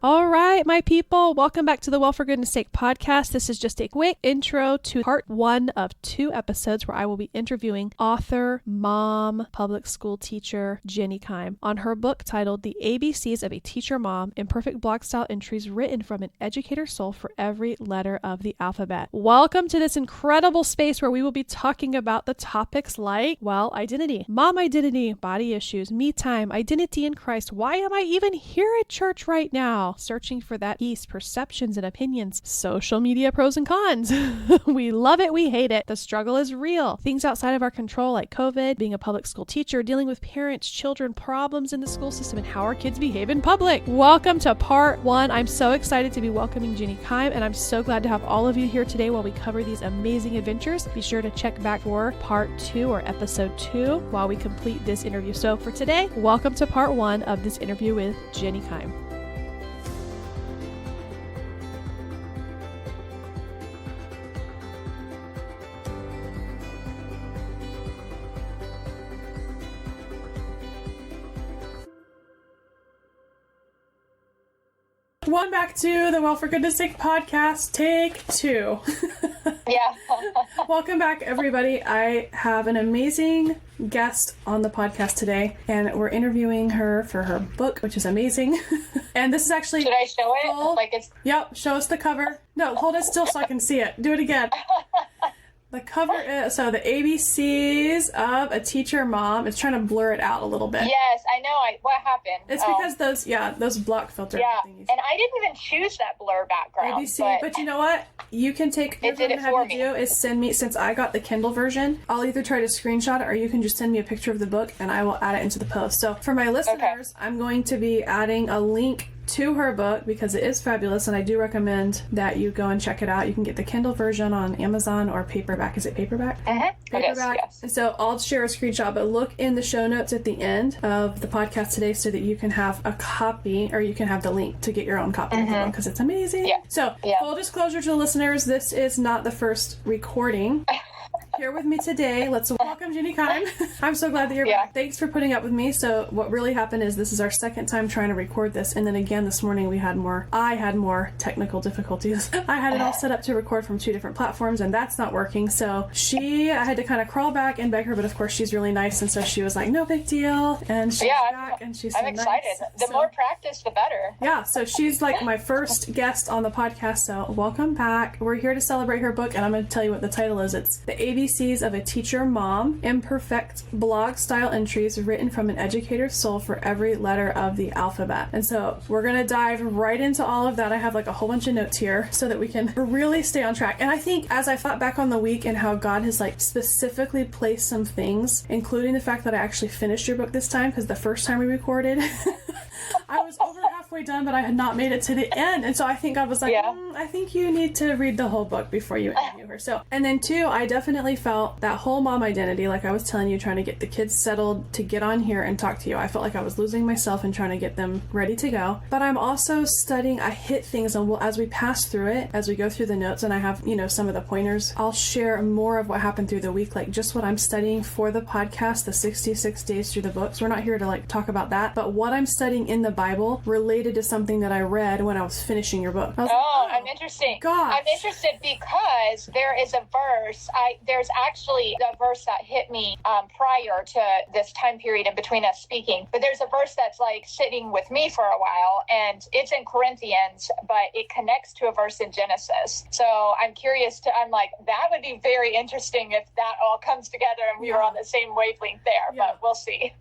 All right, my people, welcome back to the Well for Goodness Sake podcast. This is just a quick intro to part 1 of 2 episodes where I will be interviewing author, mom, public school teacher Jenny Kime on her book titled The ABCs of a Teacher Mom, Imperfect blog style entries written from an educator soul for every letter of the alphabet. Welcome to this incredible space where we will be talking about the topics like, well, identity, mom identity, body issues, me time, identity in Christ. Why am I even here at church right now? Searching for that peace, perceptions and opinions, social media pros and cons. We love it, we hate it. The struggle is real. Things outside of our control like COVID, being a public school teacher, dealing with parents, children, problems in the school system, and how our kids behave in public. Welcome to part 1. I'm so excited to be welcoming Jenny Kime, and I'm so glad to have all of you here today while we cover these amazing adventures. Be sure to check back for part 2 or episode 2 while we complete this interview. So for today, welcome to part 1 of this interview with Jenny Kime. Welcome back to the Well for Goodness Sake podcast, take 2. Yeah. Welcome back, everybody. I have an amazing guest on the podcast today, and we're interviewing her for her book, which is amazing. And this is actually... Should I show it? Full... Like it's... Yep, show us the cover. No, hold it still so I can see it. Do it again. The cover is, so the ABCs of a teacher mom. It's trying to blur it out a little bit. Yes, I know. What happened? It's because those block filter thingies. And I didn't even choose that blur background. ABC, but you know what? You can take, it did it for me. Do is send me, since I got the Kindle version, I'll either try to screenshot it or you can just send me a picture of the book and I will add it into the post. So for my listeners, I'm going to be adding a link to her book because it is fabulous, and I do recommend that you go and check it out. You can get the Kindle version on Amazon or paperback. Is it paperback? Paperback. Yes. And so I'll share a screenshot, but look in the show notes at the end of the podcast today so that you can have a copy, or you can have the link to get your own copy because it's amazing. Yeah. So full disclosure to the listeners, this is not the first recording. Here with me today, let's welcome Jenny Kime. I'm so glad that you're back. Thanks for putting up with me. So what really happened is this is our second time trying to record this, and then again this morning I had more technical difficulties. I had it all set up to record from 2 different platforms, and that's not working. So I had to kind of crawl back and beg her, but of course she's really nice, and so she was like, no big deal, and she's back, and she's so I'm excited. Nice. The more practice, the better. Yeah, so she's like my first guest on the podcast, so welcome back. We're here to celebrate her book, and I'm going to tell you what the title is. It's The ABCs of a Teacher Mom, Imperfect blog style entries written from an educator's soul for every letter of the alphabet. And so we're going to dive right into all of that. I have like a whole bunch of notes here so that we can really stay on track. And I think as I thought back on the week and how God has like specifically placed some things, including the fact that I actually finished your book this time, because the first time we recorded I was over halfway done, but I had not made it to the end. And so I think God was like, I think you need to read the whole book before you interview her. So, and then 2, I definitely felt that whole mom identity, like I was telling you, trying to get the kids settled to get on here and talk to you. I felt like I was losing myself and trying to get them ready to go. But I'm also studying, I hit things, and as we pass through it, as we go through the notes, and I have, some of the pointers, I'll share more of what happened through the week, like just what I'm studying for the podcast, the 66 days through the books. We're not here to like talk about that, but what I'm studying in the Bible related to something that I read when I was finishing your book. I'm interested. Gosh. I'm interested because there is a verse. There's actually a verse that hit me prior to this time period in between us speaking. But there's a verse that's like sitting with me for a while, and it's in Corinthians, but it connects to a verse in Genesis. So I'm curious I'm like, that would be very interesting if that all comes together and we were on the same wavelength there, but we'll see.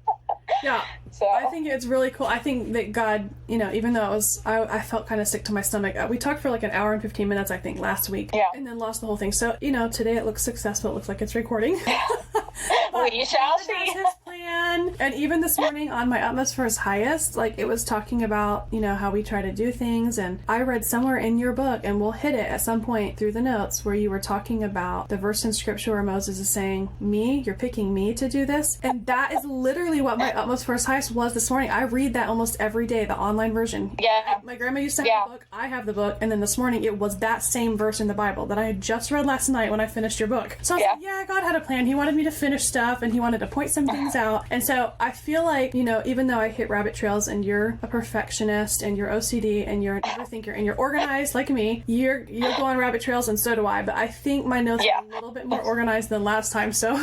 Yeah. So I think it's really cool. I think that God, even though it was, I felt kind of sick to my stomach. We talked for like an hour and 15 minutes, I think, last week. Yeah. And then lost the whole thing. So, today it looks successful. It looks like it's recording. We shall see. His plan. And even this morning on my Utmost for His Highest, like it was talking about, how we try to do things. And I read somewhere in your book, and we'll hit it at some point through the notes, where you were talking about the verse in scripture where Moses is saying, you're picking me to do this. And that is literally what my Utmost for His Highest was this morning. I read that almost every day, the online version. Yeah. My grandma used to have the book. I have the book. And then this morning it was that same verse in the Bible that I had just read last night when I finished your book. So I was like, God had a plan. He wanted me to finish stuff, and He wanted to point some things out. And so I feel like, even though I hit rabbit trails and you're a perfectionist and you're OCD and you're an overthinker and you're organized like me, you're going rabbit trails and so do I. But I think my notes are a little bit more organized than last time. So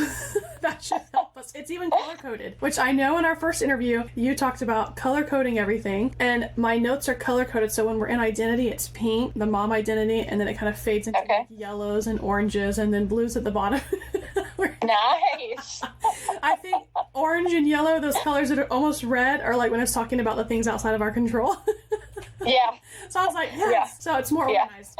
that should help us. It's even color coded, which I know in our first interview, you talked about color coding everything. And my notes are color coded. So when we're in identity, it's pink, the mom identity, and then it kind of fades into like yellows and oranges and then blues at the bottom. Nice. I think orange and yellow, those colors that are almost red, are like when it's talking about the things outside of our control. Yeah. So I was like, yes. Yeah. So it's more organized.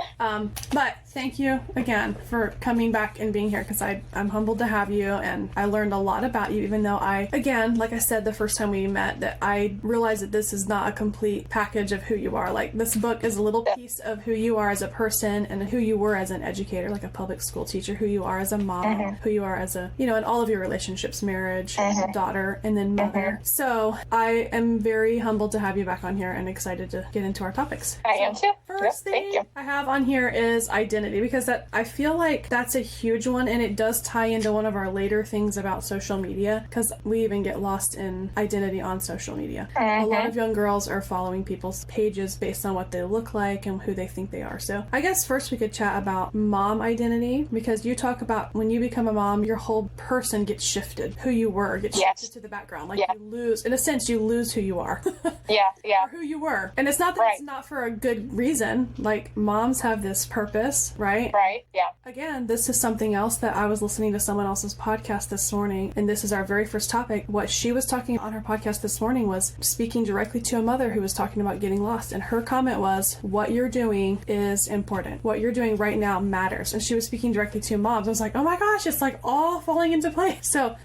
But thank you again for coming back and being here, because I'm humbled to have you, and I learned a lot about you, even though like I said the first time we met, that I realized that this is not a complete package of who you are. Like, this book is a little piece of who you are as a person and who you were as an educator, like a public school teacher, who you are as a mom, who you are as a, in all of your relationships, marriage, daughter, and then mother. So I am very humbled to have you back on here and excited to get into our topics. I am too. First thing I have on here is identity, because I feel like that's a huge one, and it does tie into one of our later things about social media, because we even get lost in identity on social media. A lot of young girls are following people's pages based on what they look like and who they think they are. So I guess first we could chat about mom identity, because you talk about when you become a mom, your whole person gets shifted. Who you were gets shifted to the background. Like, you lose, in a sense, you lose who you are. Or who you were. And it's not that it's not for a good reason. Like, moms have this purpose, right? Right, yeah. Again, this is something else that I was listening to someone else's podcast this morning, and this is our very first topic. What she was talking on her podcast this morning was speaking directly to a mother who was talking about getting lost, and her comment was, what you're doing is important. What you're doing right now matters. And she was speaking directly to moms. I was like, oh my gosh, it's like all falling into place. So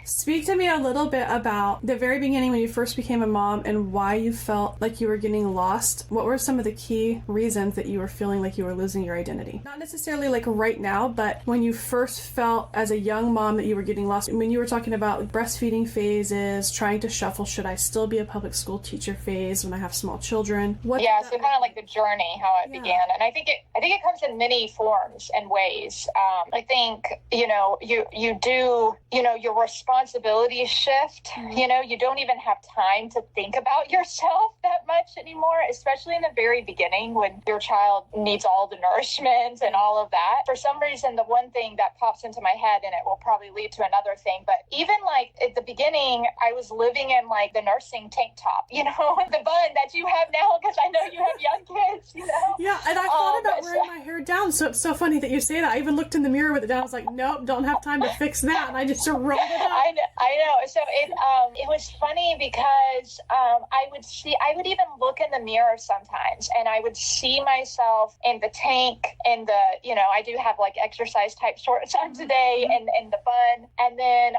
speak to me a little bit about the very beginning when you first became a mom and why you felt like you were getting lost. What were some of the key reasons that you were feeling like you were losing your identity? Not necessarily like right now, but when you first felt as a young mom that you were getting lost, when you were talking about breastfeeding phases, trying to shuffle, should I still be a public school teacher phase when I have small children? So kind of like the journey, how it began. And I think it comes in many forms and ways. I think, you do, your responsibilities shift. You don't even have time to think about yourself that much anymore, especially in the very beginning when your child needs all the nourishment and all of that. For some reason, the one thing that pops into my head, and it will probably lead to another thing, but even like at the beginning, I was living in like the nursing tank top, the bun that you have now, because I know you have young kids, Yeah, and I thought about wearing my hair down, so it's so funny that you say that. I even looked in the mirror with it down. I was like, nope, don't have time to fix that, and I just rolled it up. I know. So it was funny because I would even look in the mirror sometimes, and I would see myself in the tank, and I do have like exercise type shorts on today, and the bun, and then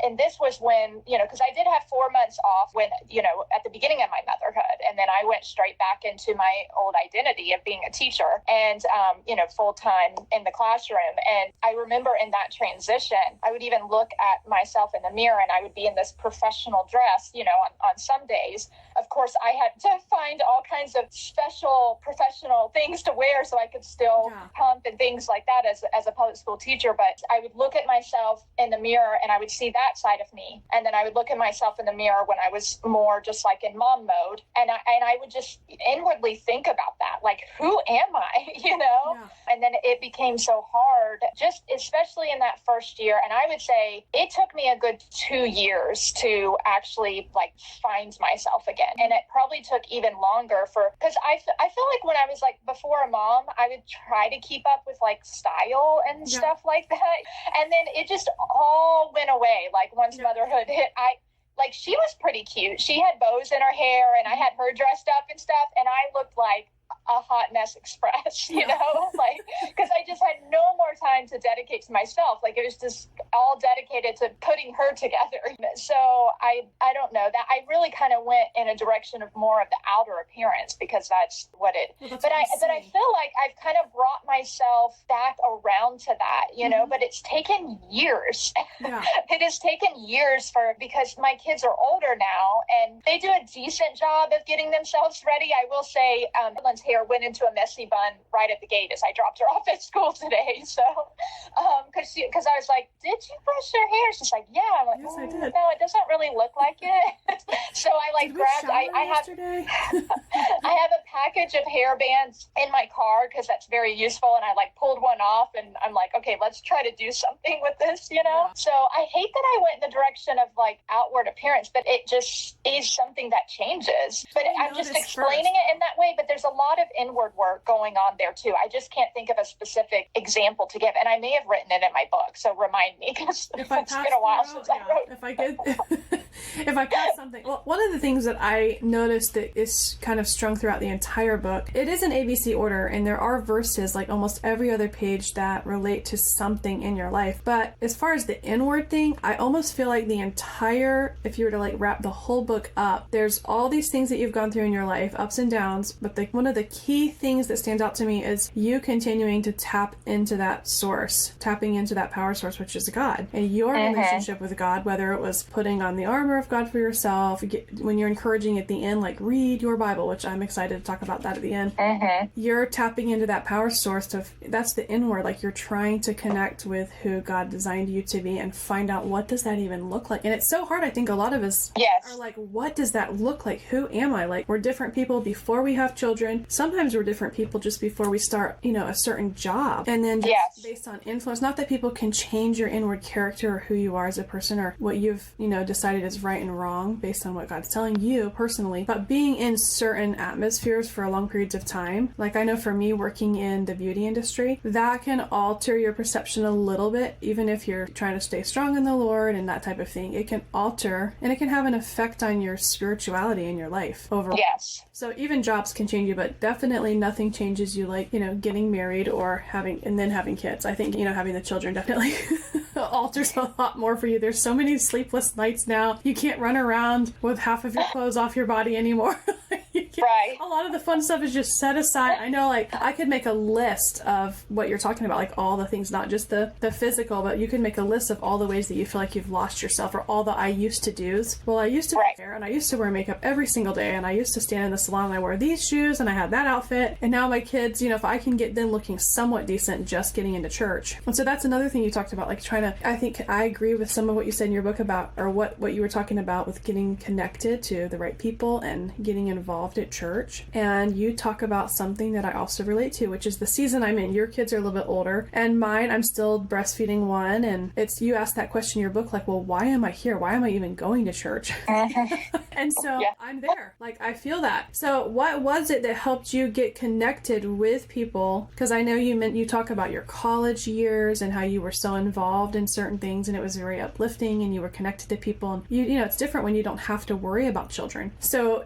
and this was when because I did have 4 months off when at the beginning of my motherhood, and then I went straight back into my old identity of being a teacher and full time in the classroom. And I remember in that transition, I would even look at myself in the mirror, and I would be in this professional dress, on some days. Of course, I had to find all kinds of special professional things to wear so I could still pump and things like that as a public school teacher. But I would look at myself in the mirror, and I would see that side of me. And then I would look at myself in the mirror when I was more just like in mom mode. And I would just inwardly think about that. Like, who am I, And then it became so hard, just especially in that first year. And I would say it took me a good 2 years to actually like find myself again. And it probably took even longer because I feel like when I was like before a mom, I would try to keep up with like style and stuff like that. And then it just all went away. Like once motherhood hit, she was pretty cute. She had bows in her hair, and I had her dressed up and stuff. And I looked like a hot mess express, because I just had no more time to dedicate to myself. Like, it was just all dedicated to putting her together. So I don't know, that I really kind of went in a direction of more of the outer appearance, because that's what it, but I feel like I've kind of brought myself back around to that, but it's taken years. It has taken years because my kids are older now, and they do a decent job of getting themselves ready. I will say, Evelyn's hair hair went into a messy bun right at the gate as I dropped her off at school today. So, because I was like, did you brush your hair? She's like, yeah. I'm like, yes, I did. No, it doesn't really look like it. So I like grabbed, I have a package of hair bands in my car because that's very useful. And I like pulled one off and I'm like, okay, let's try to do something with this, you know? Yeah. So I hate that I went in the direction of like outward appearance, but it just is something that changes. But I'm just explaining it in that way. But there's a lot of inward work going on there too. I just can't think of a specific example to give. And I may have written it in my book. So remind me because it's been a while since I wrote. If I pass something, well, one of the things that I noticed that is kind of strung throughout the entire book, it is an ABC order, and there are verses like almost every other page that relate to something in your life. But as far as the inward thing, I almost feel like the entire, if you were to like wrap the whole book up, there's all these things that you've gone through in your life, ups and downs, but one of the key things that stands out to me is you continuing to tap into that source, tapping into that power source, which is God, and your relationship with God, whether it was putting on the armor of God for yourself, when you're encouraging at the end, like read your Bible, which I'm excited to talk about that at the end. You're tapping into that power source that's the inward, like you're trying to connect with who God designed you to be and find out what does that even look like. And it's so hard. I think a lot of us are like, what does that look like? Who am I? Like, we're different people before we have children. Sometimes we're different people just before we start, a certain job. And then just based on influence, not that people can change your inward character or who you are as a person or what you've, decided is right and wrong based on what God's telling you personally, but being in certain atmospheres for long periods of time, like I know for me working in the beauty industry, that can alter your perception a little bit, even if you're trying to stay strong in the Lord and that type of thing. It can alter and it can have an effect on your spirituality in your life overall. Yes. So even jobs can change you, but definitely nothing changes you like, getting married or having kids. I think, having the children definitely alters a lot more for you. There's so many sleepless nights now. You can't run around with half of your clothes off your body anymore. Right. A lot of the fun stuff is just set aside. I know, like, I could make a list of what you're talking about, like all the things, not just the physical, but you can make a list of all the ways that you feel like you've lost yourself or all the I used to do's. Well, I used to wear hair and I used to wear makeup every single day and I used to stand in the salon and I wore these shoes and I had that outfit. And now my kids, if I can get them looking somewhat decent just getting into church. And so that's another thing you talked about, like I think I agree with some of what you said in your book about, or what you were talking about with getting connected to the right people and getting involved at church. And you talk about something that I also relate to, which is the season I'm in. Your kids are a little bit older and mine, I'm still breastfeeding one. And you asked that question in your book, like, well, why am I here? Why am I even going to church? And so I'm there. Like, I feel that. So what was it that helped you get connected with people? Because I know you talk about your college years and how you were so involved in certain things and it was very uplifting and you were connected to people. And it's different when you don't have to worry about children. So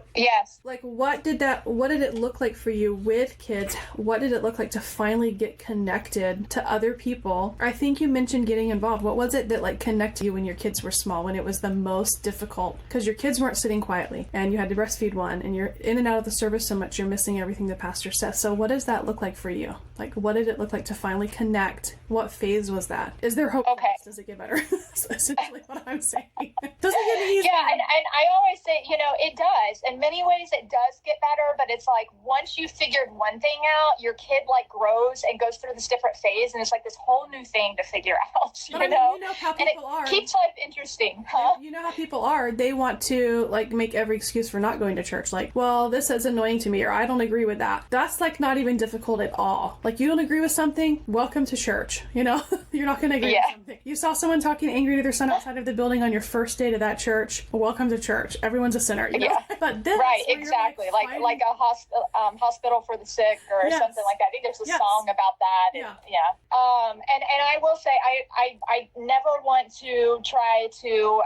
like, what did it look like for you with kids? What did it look like to finally get connected to other people? I think you mentioned getting involved. What was it that like connected you when your kids were small, when it was the most difficult? Because your kids weren't sitting quietly and you had to breastfeed one and you're in and out of the service so much you're missing everything the pastor says. So what does that look like for you? Like, what did it look like to finally connect? What phase was that? Is there hope? Okay. Does it get better? That's essentially what I'm saying. Does it get easier? Yeah, and I always say, it does. In many ways, it does get better, but it's like once you figured one thing out, your kid like grows and goes through this different phase, and it's like this whole new thing to figure out. But you know how people are. Keeps life interesting, huh? You know how people are. They want to like make every excuse for not going to church. Like, well, this is annoying to me, or I don't agree with that. That's like not even difficult at all. Like, you don't agree with something, welcome to church. You're not going to agree with something. You saw someone talking angry to their son outside of the building on your first day to that church. Welcome to church. Everyone's a sinner. But this, right, exactly. Like a hospital for the sick or something like that. I think there's a song about that. And, and I will say I never want to try to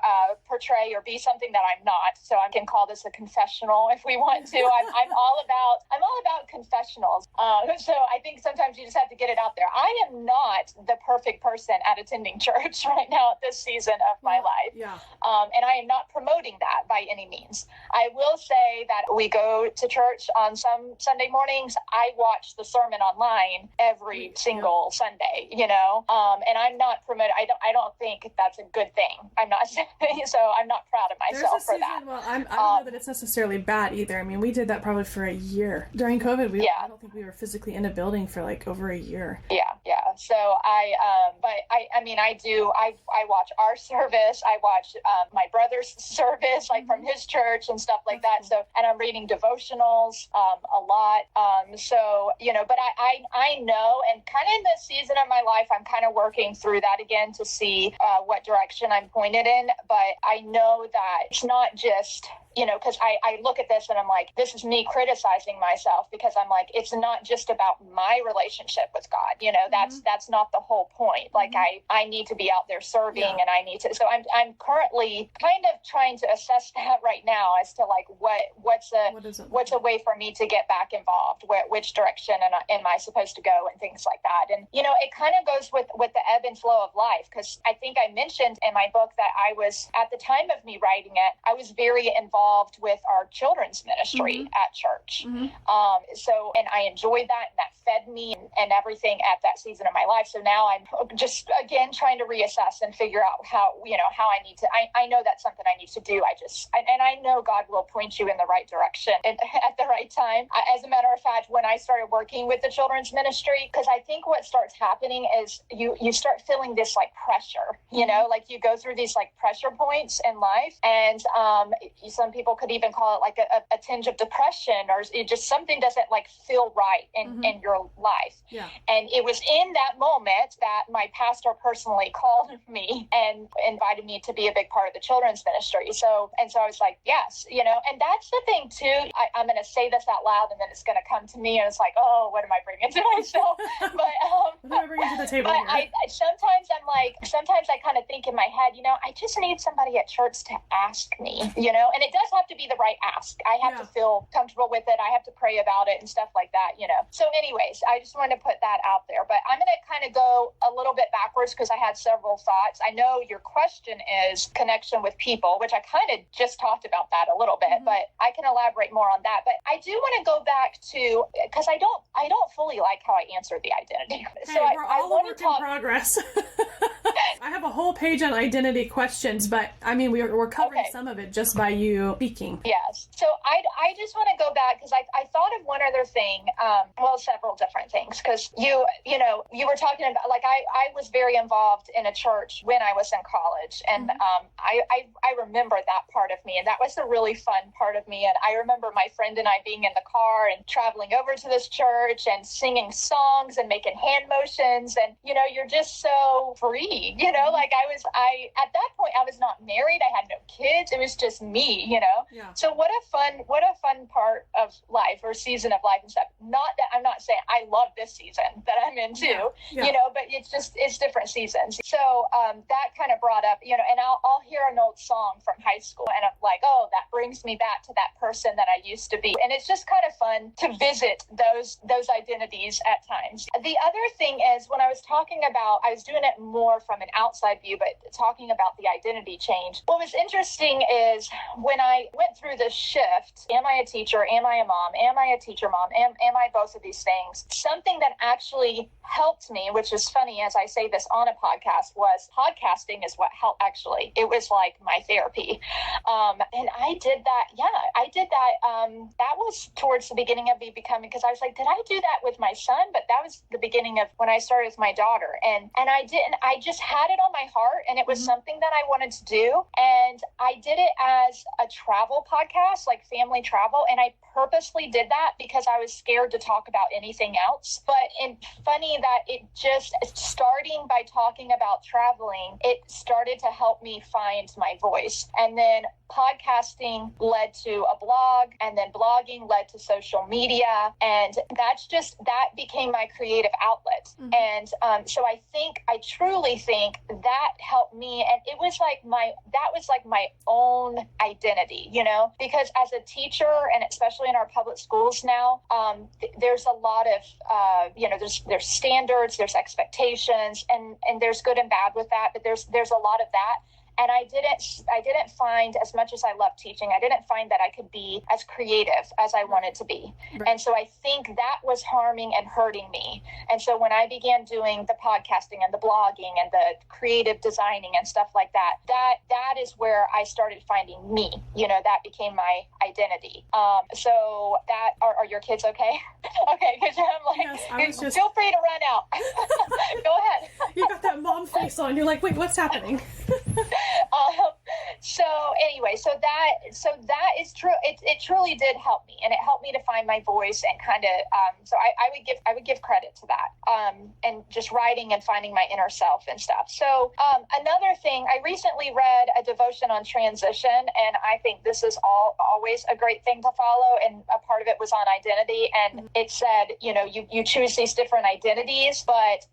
portray or be something that I'm not. So I can call this a confessional if we want to. I'm all about confessionals. So I think sometimes you just have to get it out there. I am not the perfect person at attending church right now at this season of my life. Yeah. And I am not promoting that by any means. I will say that we go to church on some Sunday mornings. I watch the sermon online every single Sunday, and I'm not promoting. I don't think that's a good thing. I'm not, so I'm not proud of myself for that. Well, I don't know that it's necessarily bad either. I mean, we did that probably for a year during COVID. We I don't think we were physically in a building for like over a year. Yeah. So I watch our service. I watch my brother's service, like from his church and stuff like that. Cool. So, and I'm reading devotionals a lot. But I know, and kind of in this season of my life, I'm kind of working through that again to see what direction I'm pointed in. But I know that it's not just, because I look at this and I'm like, this is me criticizing myself, because I'm like, it's not just about my relationship with God. That's not the whole point. Like I need to be out there serving, and I need to. So I'm currently kind of trying to assess that right now as to like what's a way for me to get back involved, which direction am I supposed to go, and things like that. And it kind of goes with the ebb and flow of life, because I think I mentioned in my book that I was, at the time of me writing it, I was very involved with our children's ministry at church. And I enjoyed that, and that fed me and everything at that season of my life. So now I'm just, again, trying to reassess and figure out how I need to, I know that's something I need to do. And I know God will point you in the right direction and at the right time. As a matter of fact, when I started working with the children's ministry, because I think what starts happening is you start feeling this like pressure, like you go through these like pressure points in life. And some people could even call it like a tinge of depression, or it just something doesn't like feel right in your life. Yeah. And it was in that moment that my pastor personally called me and invited me to be a big part of the children's ministry. So I was like, yes, and that's the thing too. I'm going to say this out loud, and then it's going to come to me, and it's like, oh, what am I bringing to myself? But what am I bringing to the table? Sometimes I kind of think in my head, I just need somebody at church to ask me, and it does have to be the right ask. I have to feel comfortable with it. I have to pray about it and stuff like that, So anyways, I just wanted to put that out there, but I'm going to kind of go a little bit backwards because I had several thoughts. I know your question is connection with people, which I kind of just talked about that a little bit, but I can elaborate more on that. But I do want to go back to, because I don't fully like how I answered the identity. Hey, so we're all a work in progress. I have a whole page on identity questions, but I mean, we're covering some of it just by you speaking. Yes. So I just want to go back because I thought of one other thing, several different things, because you were talking about, like, I was very involved in a church when I was in college, and I remember that part of me, and that was a really fun part of me. And I remember my friend and I being in the car and traveling over to this church and singing songs and making hand motions, and you're just so free, like at that point I was not married, I had no kids, it was just me, Yeah. So what a fun part of life, or season of life and stuff. Not that I'm not saying I love this season that I'm in too, but it's different seasons. So that kind of brought up, and I'll hear an old song from high school, and I'm like, oh, that brings me back to that person that I used to be. And it's just kind of fun to visit those identities at times. The other thing is, when I was talking about, I was doing it more from an outside view, but talking about the identity change. What was interesting is when I went through this shift, am I a teacher? Am I a mom? Am I a teacher mom? Am I both of these things? Something that actually helped me, which is funny as I say this on a podcast, was podcasting is what helped, actually. It was like my therapy. And I did that. Yeah, I did that. That was towards the beginning of me becoming, because I was like, did I do that with my son? But that was the beginning of when I started with my daughter. And I didn't, I just had it on my heart, and it was something that I wanted to do. And I did it as a travel podcast, like family travel. And I purposely did that because I was scared to talk about anything else. But it's funny that it just, starting by talking about traveling, it started to help me find my voice. And then podcasting led to a blog, and then blogging led to social media. And that became my creative outlet. And so I truly think that helped me. And it was like that was like my own identity, because as a teacher, and especially in our public schools now, there's a lot of, there's standards, there's expectations, and there's good and bad with that, but there's a lot of that. And I didn't find, as much as I love teaching, I didn't find that I could be as creative as I wanted to be. Right. And so I think that was harming and hurting me. And so when I began doing the podcasting and the blogging and the creative designing and stuff like that, that is where I started finding me. That became my identity. So that are your kids okay? Okay, because I'm like, yes, feel free to run out. Go ahead. You got that mom face on. You're like, wait, what's happening? So anyway, so that is true. It truly did help me, and it helped me to find my voice and kind of. So I would give credit to that, and just writing and finding my inner self and stuff. So another thing, I recently read a devotion on transition, and I think this is always a great thing to follow. And a part of it was on identity, and it said, you choose these different identities, but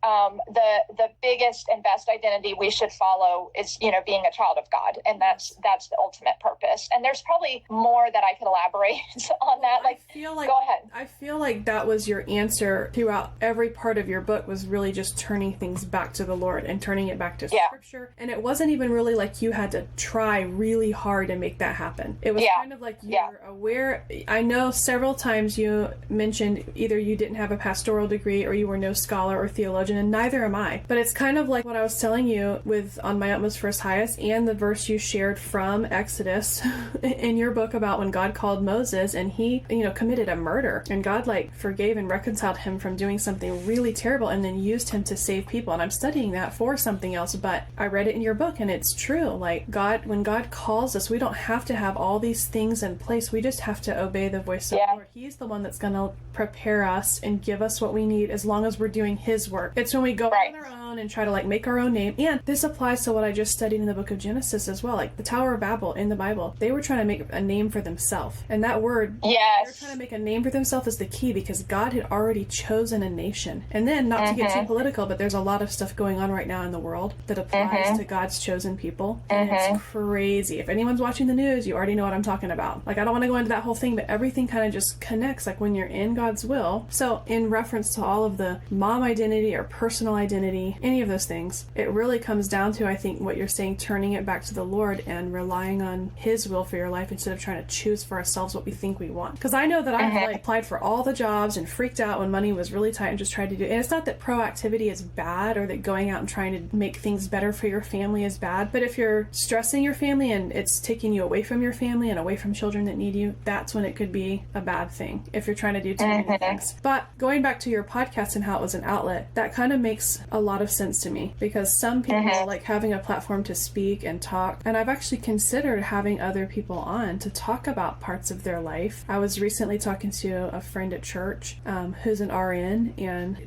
the biggest and best identity we should follow is being a child of God, and that's the ultimate purpose. And there's probably more that I could elaborate on that. Go ahead. I feel like that was your answer throughout every part of your book, was really just turning things back to the Lord and turning it back to Scripture. And it wasn't even really like you had to try really hard to make that happen. It was kind of like you were aware. I know several times you mentioned either you didn't have a pastoral degree or you were no scholar or theologian, and neither am I. But it's kind of like what I was telling you with On My Utmost First Highest, and the verse you shared from Exodus in your book about when God called Moses and he, committed a murder, and God forgave and reconciled him from doing something really terrible and then used him to save people. And I'm studying that for something else, but I read it in your book and it's true. When God calls us, we don't have to have all these things in place. We just have to obey the voice of the Lord. He's the one that's going to prepare us and give us what we need as long as we're doing his work. It's when we go on our own and try to make our own name. And this applies to what I just studied in the book of Genesis as well. The Tower of Babel in the Bible, they were trying to make a name for themselves. And that word, they're trying to make a name for themselves, is the key, because God had already chosen a nation. And then, not to get too political, but there's a lot of stuff going on right now in the world that applies to God's chosen people. And it's crazy. If anyone's watching the news, you already know what I'm talking about. I don't want to go into that whole thing, but everything kind of just connects, when you're in God's will. So in reference to all of the mom identity or personal identity, any of those things, it really comes down to, I think, what you're saying, turning it back to the Lord and relying on his will for your life instead of trying to choose for ourselves what we think we want. Because I know that I've applied for all the jobs and freaked out when money was really tight and just tried to do it. And it's not that proactivity is bad or that going out and trying to make things better for your family is bad, but if you're stressing your family and it's taking you away from your family and away from children that need you, that's when it could be a bad thing if you're trying to do too many things. But going back to your podcast and how it was an outlet, that kind of makes a lot of sense to me, because some people like having a platform to speak and talk, and I've actually considered having other people on to talk about parts of their life. I was recently talking to a friend at church who's an RN, and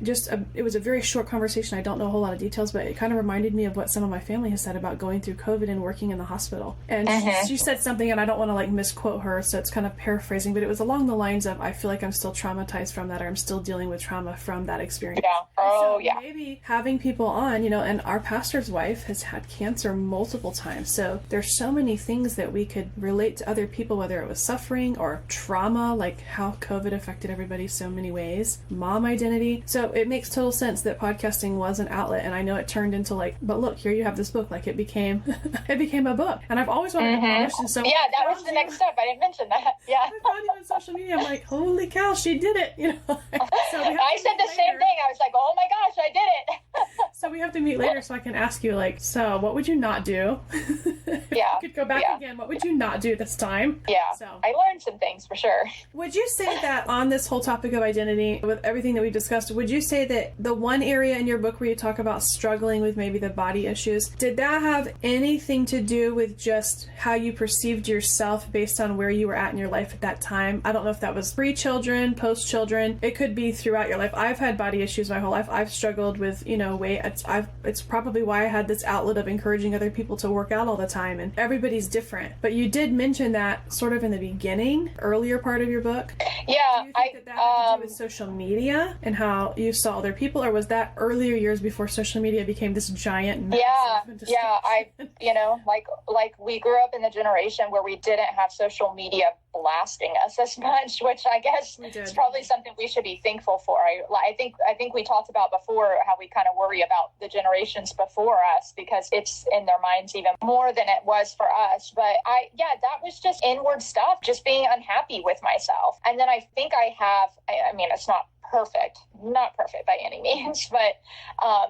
it was a very short conversation. I don't know a whole lot of details, but it kind of reminded me of what some of my family has said about going through COVID and working in the hospital. And she said something, and I don't want to misquote her, so it's kind of paraphrasing, but it was along the lines of, I feel like I'm still traumatized from that, or I'm still dealing with trauma from that experience. Maybe having people on, and our pastor's wife has had cancer multiple times, so there's so many things that we could relate to other people, whether it was suffering or trauma, like how COVID affected everybody so many ways, mom identity. So it makes total sense that podcasting was an outlet, and I know it turned into but look, here you have this book, it became a book, and I've always wanted to publish. And so that was the next step. I didn't mention that. I found you on social media. I'm like, holy cow, she did it. So I said the same thing. I was like, oh my gosh, I did it. So we have to meet later so I can ask you, so what would you not do? If you could go back again, what would you not do this time? So I learned some things for sure. Would you say that on this whole topic of identity, with everything that we discussed, would you say that the one area in your book where you talk about struggling with maybe the body issues, did that have anything to do with just how you perceived yourself based on where you were at in your life at that time? I don't know if that was pre-children, post-children. It could be throughout your life. I've had body issues my whole life. I've struggled with, weight. It's probably why I had this outlet of encouraging other people to work out all the time, and everybody's different. But you did mention that sort of in the beginning, earlier part of your book. Yeah. Do you think that had to do with social media and how you saw other people, or was that earlier years before social media became this giant I we grew up in the generation where we didn't have social media blasting us as much, which I guess is probably something we should be thankful for. I think we talked about before how we kind of worry about the generations before us because it's in their minds even more than it was for us. But that was just inward stuff, just being unhappy with myself. And then I think I mean, it's not perfect by any means, but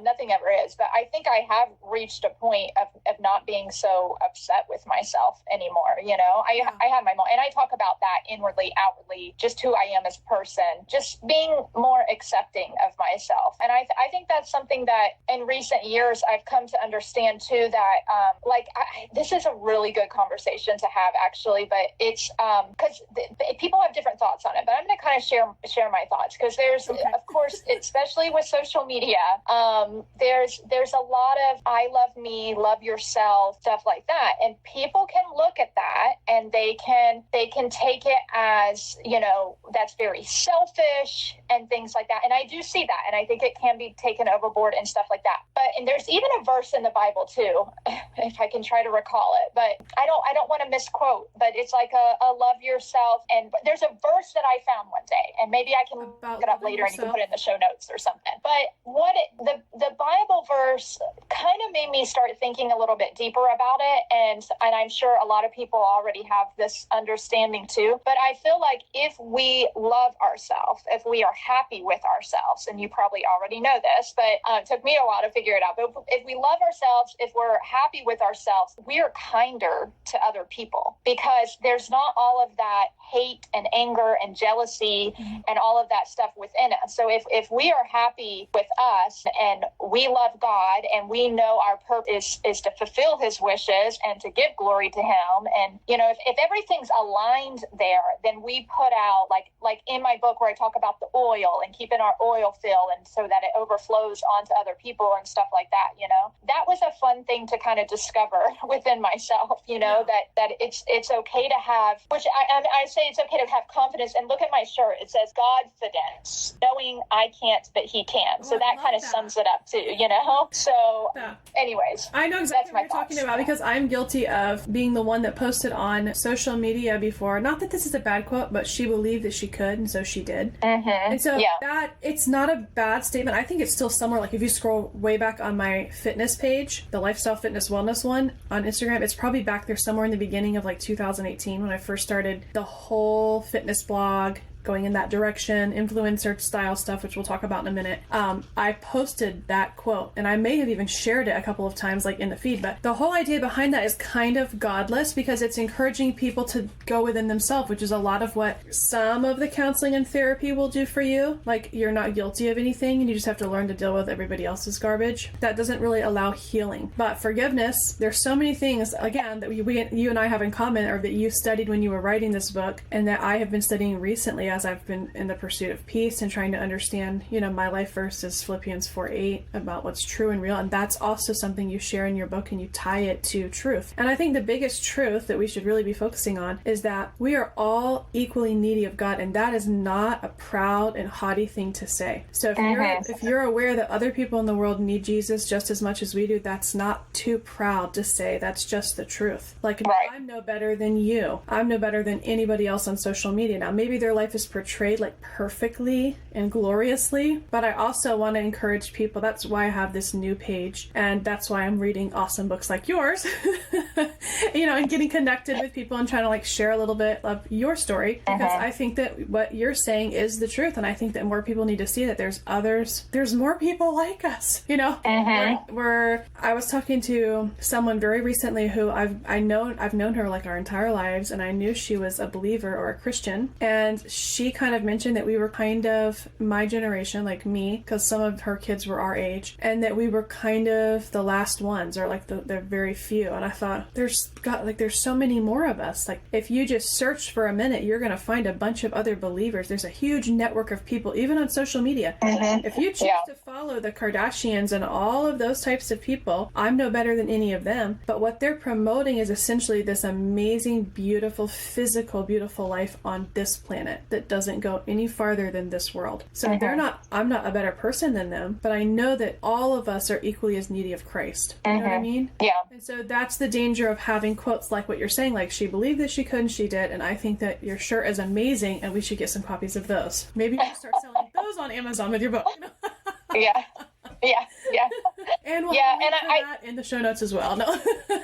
nothing ever is. But I think I have reached a point of not being so upset with myself anymore. I have my moment, and I talk about that inwardly, outwardly, just who I am as a person, just being more accepting of myself. And I think that's something that in recent years I've come to understand too, that this is a really good conversation to have actually, but it's because people have different thoughts on it, but I'm going to kind of share my thoughts because there's, of course, especially with social media, there's a lot of I love me, love yourself, stuff like that. And people can look at that and they can take it as, that's very selfish and things like that. And I do see that. And I think it can be taken overboard and stuff like that. And there's even a verse in the Bible too, if I can try to recall it, but I don't want to misquote, but it's like a love yourself. And there's a verse that I found one day, and maybe I can look it up later and you can put it in the show notes or something. But the Bible verse kind of made me start thinking a little bit deeper about it. And I'm sure a lot of people already have this understanding too. But I feel like if we love ourselves, if we are happy with ourselves, and you probably already know this, but it took me a while to figure it out. But if we love ourselves, if we're happy with ourselves, we are kinder to other people because there's not all of that hate and anger and jealousy and all of that stuff within us. So if we are happy with us and we love God and we know our purpose is to fulfill his wishes and to give glory to him, and if everything's aligned there, then we put out like in my book where I talk about the oil and keeping our oil filled and so that it overflows onto other people and stuff like that. That was a fun thing to kind of discover within myself, that it's okay to have, which I say it's okay to have confidence. And look at my shirt, it says Godfidence, knowing I can't but he can. So that kind of sums it up too, so anyways, I know exactly what you're talking about because I'm guilty of being the one that posted on social media before, not that this is a bad quote, but she believed that she could and so she did. And so that it's not a bad statement. I think it's still somewhere, like if you scroll way back on my fitness page, the lifestyle fitness wellness one on Instagram, it's probably back there somewhere in the beginning of 2018 when I first started the whole fitness blog going in that direction, influencer style stuff, which we'll talk about in a minute. I posted that quote, and I may have even shared it a couple of times in the feed, but the whole idea behind that is kind of godless because it's encouraging people to go within themselves, which is a lot of what some of the counseling and therapy will do for you. Like, you're not guilty of anything and you just have to learn to deal with everybody else's garbage. That doesn't really allow healing. But forgiveness, there's so many things, again, that you and I have in common, or that you studied when you were writing this book, and that I have been studying recently as I've been in the pursuit of peace and trying to understand, my life verse is Philippians 4:8 about what's true and real. And that's also something you share in your book and you tie it to truth. And I think the biggest truth that we should really be focusing on is that we are all equally needy of God. And that is not a proud and haughty thing to say. So if you're aware that other people in the world need Jesus just as much as we do, that's not too proud to say. That's just the truth. Right. I'm no better than you. I'm no better than anybody else on social media. Now, maybe their life is portrayed perfectly and gloriously, but I also want to encourage people. That's why I have this new page, and that's why I'm reading awesome books like yours, and getting connected with people and trying to share a little bit of your story, because I think that what you're saying is the truth, and I think that more people need to see that there's more people like us, where I was talking to someone very recently who I've known her our entire lives, and I knew she was a believer or a Christian, and she kind of mentioned that we were kind of my generation, like me, because some of her kids were our age, and that we were kind of the last ones, or the very few. And I thought, there's so many more of us. If you just search for a minute, you're going to find a bunch of other believers. There's a huge network of people, even on social media. If you choose to follow the Kardashians and all of those types of people, I'm no better than any of them. But what they're promoting is essentially this amazing, beautiful, physical, beautiful life on this planet. that doesn't go any farther than this world. So Mm-hmm. I'm not a better person than them, but I know that all of us are equally as needy of Christ. You know what I mean? Yeah. And so that's the danger of having quotes like what you're saying, like she believed that she could and she did, and I think that your shirt is amazing and we should get some copies of those. Maybe you should start selling those on Amazon with your book. You know? Yeah. Yeah. Yeah. And we'll Yeah, have a link and for that in the show notes as well. No.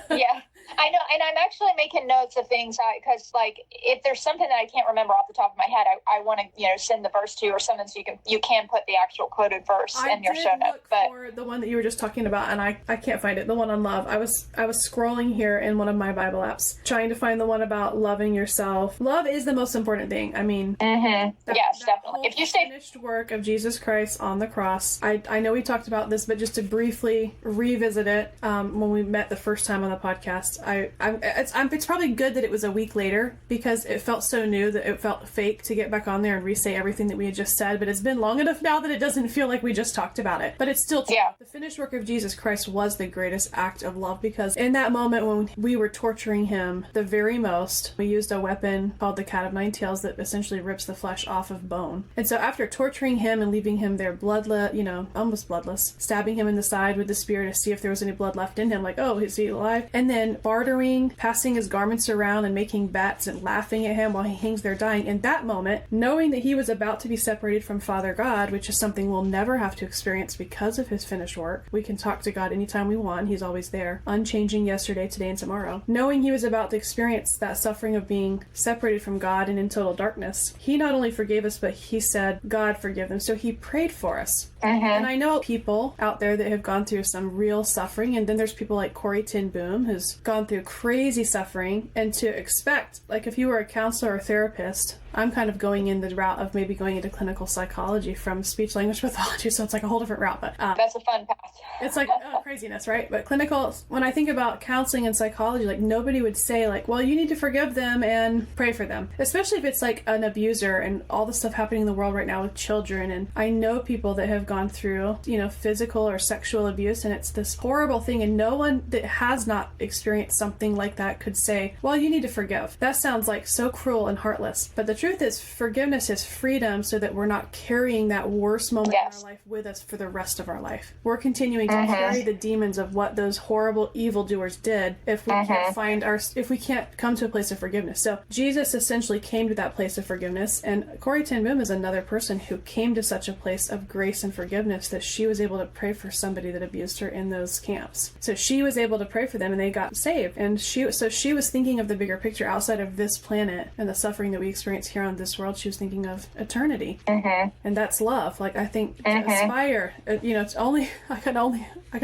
Yeah, I know. And I'm actually making notes of things because, like, if there's something that I can't remember off the top of my head, I want to, send the verse to you or something so you can put the actual quoted verse in your show notes. But for the one that you were just talking about, and I can't find it. The one on love. I was scrolling here in one of my Bible apps, trying to find the one about loving yourself. Love is the most important thing. I mean, yes, that definitely. If you say finished work of Jesus Christ on the cross, I know we talked about this, but just to briefly revisit it, when we met the first time on the podcast, it's probably good that it was a week later because it felt so new that it felt fake to get back on there and re-say everything that we had just said. But it's been long enough now that it doesn't feel like we just talked about it. But it's still true. Yeah. The finished work of Jesus Christ was the greatest act of love because in that moment when we were torturing him the very most, we used a weapon called the cat of nine tails that essentially rips the flesh off of bone. And so after torturing him and leaving him there bloodless, almost bloodless, stabbing him in the side with the spear to see if there was any blood left in him, like, oh, is he alive? And then bartering, passing his garments around and making bets and laughing at him while he hangs there dying. In that moment, knowing that he was about to be separated from Father God, which is something we'll never have to experience because of his finished work. We can talk to God anytime we want. He's always there, unchanging yesterday, today, and tomorrow. Knowing he was about to experience that suffering of being separated from God and in total darkness, he not only forgave us, but he said, God forgive them. So he prayed for us. And I know people out there that have gone through some real suffering, and then there's people like Corrie ten Boom who's gone through crazy suffering, and to expect, like if you were a counselor or therapist, I'm kind of going in the route of maybe going into clinical psychology from speech language pathology, so it's like a whole different route, but that's a fun path. It's like craziness, right? But clinical, when I think about counseling and psychology, like nobody would say like, well, you need to forgive them and pray for them, especially if it's like an abuser and all the stuff happening in the world right now with children. And I know people that have gone through, physical or sexual abuse, and it's this horrible thing, and no one that has not experienced something like that could say, well, you need to forgive. That sounds like so cruel and heartless. But the truth is, forgiveness is freedom so that we're not carrying that worst moment in our life with us for the rest of our life. We're continuing to carry the demons of what those horrible evildoers did if we can't come to a place of forgiveness. So Jesus essentially came to that place of forgiveness, and Corrie ten Boom is another person who came to such a place of grace and forgiveness that she was able to pray for somebody that abused her in those camps. So she was able to pray for them and they got saved. And she was thinking of the bigger picture outside of this planet and the suffering that we experience here on this world. She was thinking of eternity. And that's love. Like, I think to aspire, it's only I can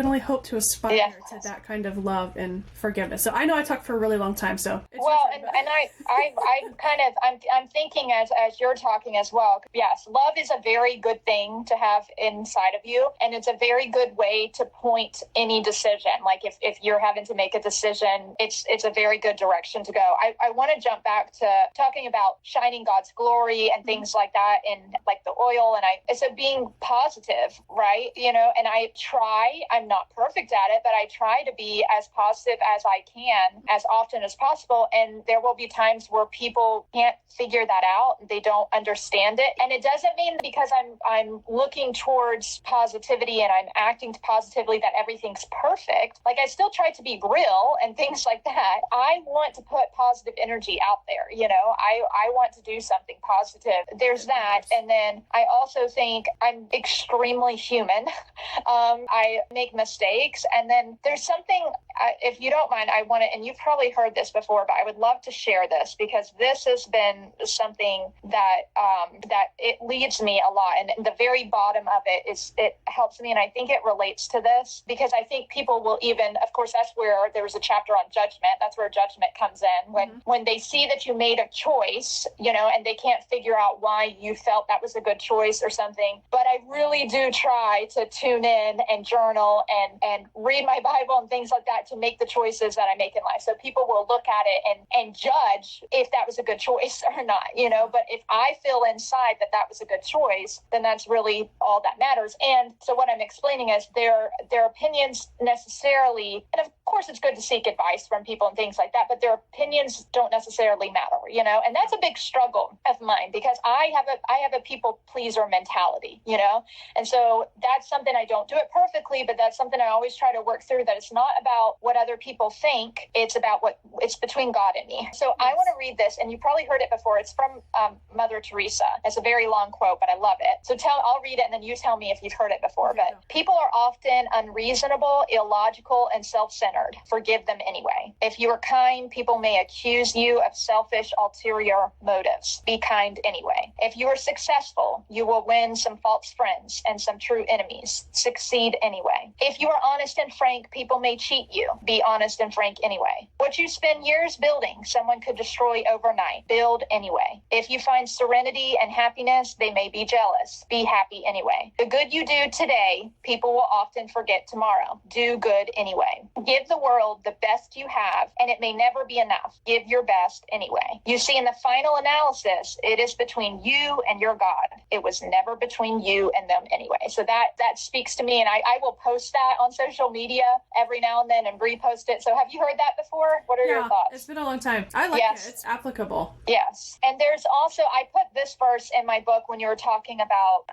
only hope to aspire to that kind of love and forgiveness. So I know I talked for a really long time, so it's I'm thinking as you're talking as well. Yes, love is a very good thing to have inside of you, and it's a very good way to point any decision. Like if you're having to make a decision, it's a very good direction to go. I want to jump back to talking about shining God's glory and things like that, and like the oil, and so being positive, right? And I'm not perfect at it, but I try to be as positive as I can as often as possible. And there will be times where people can't figure that out. They don't understand it. And it doesn't mean because I'm looking towards positivity and I'm acting positively that everything's perfect. Like, I still try to be real and things like that. I want to put positive energy out there. I want to do something positive. There's that. And then I also think I'm extremely human. I make mistakes. And then there's something, if you don't mind, I want to, and you've probably heard this before, but I would love to share this because this has been something that it leads me a lot. And the very bottom of it helps me. And I think it relates to this because I think people will even, of course, that's where there was a chapter on judgment. That's where judgment comes in. When they see that you made a choice, and they can't figure out why you felt that was a good choice or something. But I really do try to tune in and journal and read my Bible and things like that to make the choices that I make in life. So people will look at it and judge if that was a good choice or not, but if I feel inside that was a good choice, then that's really all that matters. And so what I'm explaining is their opinions necessarily, and of course it's good to seek advice from people and things like that, but their opinions don't necessarily matter, and that's a big struggle struggle of mine because I have a people pleaser mentality, and so that's something I don't do it perfectly, but that's something I always try to work through, that it's not about what other people think. It's about it's between God and me. So I want to read this, and you probably heard it before. It's from Mother Teresa. It's a very long quote, but I love it. So I'll read it, and then you tell me if you've heard it before. Okay, but people are often unreasonable, illogical, and self-centered. Forgive them anyway. If you are kind, people may accuse you of selfish, ulterior motives. Be kind anyway. If you are successful, you will win some false friends and some true enemies. Succeed anyway. If you are honest and frank, people may cheat you. Be honest and frank anyway. What you spend years building, someone could destroy overnight. Build anyway. If you find serenity and happiness, they may be jealous. Be happy anyway. The good you do today, people will often forget tomorrow. Do good anyway. Give the world the best you have, and it may never be enough. Give your best anyway. You see, in the final analysis, it is between you and your God. It was never between you and them anyway. So that speaks to me, and I will post that on social media every now and then and repost it. So have you heard that before? What are your thoughts? It's been a long time. I like it. It's applicable. Yes. And there's also, I put this verse in my book when you were talking about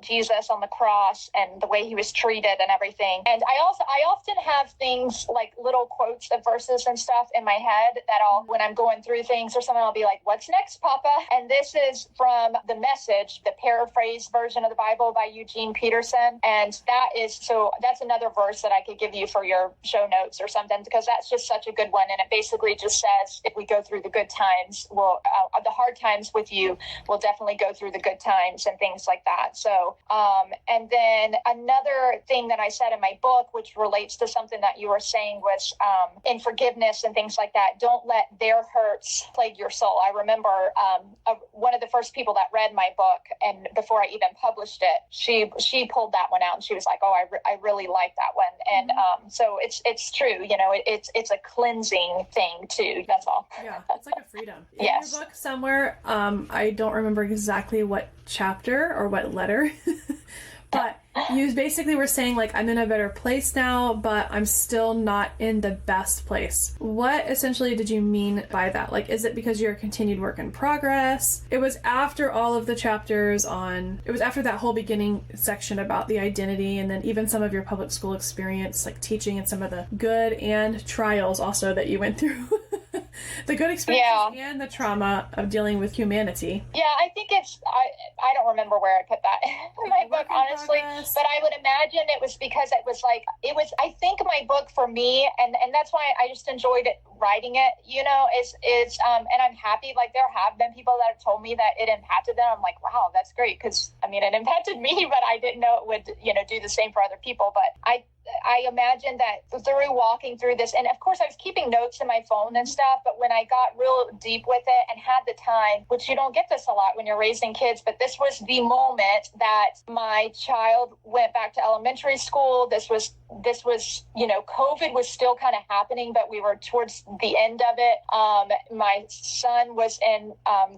Jesus on the cross and the way he was treated and everything. And I often have things like little quotes of verses and stuff in my head that when I'm going through things or something, I'll be like, what's next, Papa? And this is from the Message, the paraphrase version of the Bible by Eugene Peterson. And that's another verse that I could give you for your show notes or something, because that's just such a good one. And it basically just says, if we go through the good times, the hard times with you, we'll definitely go through the good times and things like that. So, and then another thing that I said in my book, which relates to something that you were saying, was in forgiveness and things like that, don't let their hurts plague your soul. I remember one of the first people that read my book, and before I even published it, she pulled that one out, and she was like, oh, I really like that one. And so it's true, it's a cleansing thing too. That's all. Yeah, it's like a freedom. In Yes. your book somewhere, I don't remember exactly what chapter or what letter, but you basically were saying, like, I'm in a better place now, but I'm still not in the best place. What essentially did you mean by that? Like, is it because you're a continued work in progress? It was after all of the chapters it was after that whole beginning section about the identity, and then even some of your public school experience, like teaching, and some of the good and trials also that you went through. The good experiences and the trauma of dealing with humanity. Yeah, I think I don't remember where I put that in my book, honestly, but I would imagine it was because I think my book for me, and that's why I just enjoyed writing it, and I'm happy, like, there have been people that have told me that it impacted them. I'm like, wow, that's great, because, it impacted me, but I didn't know it would, do the same for other people. But I imagine that through walking through this, and of course I was keeping notes in my phone and stuff, but when I got real deep with it and had the time, which you don't get this a lot when you're raising kids, but this was the moment that my child went back to elementary school. This was, COVID was still kind of happening, but we were towards the end of it. My son was in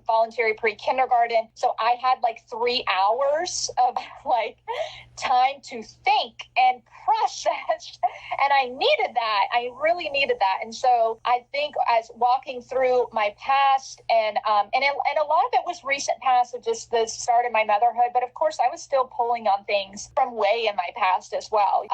voluntary pre-kindergarten. So I had like 3 hours of time to think and process. And I needed that. I really needed that. And so I think as walking through my past and a lot of it was recent past of just the start of my motherhood. But of course I was still pulling on things from way in my past as well.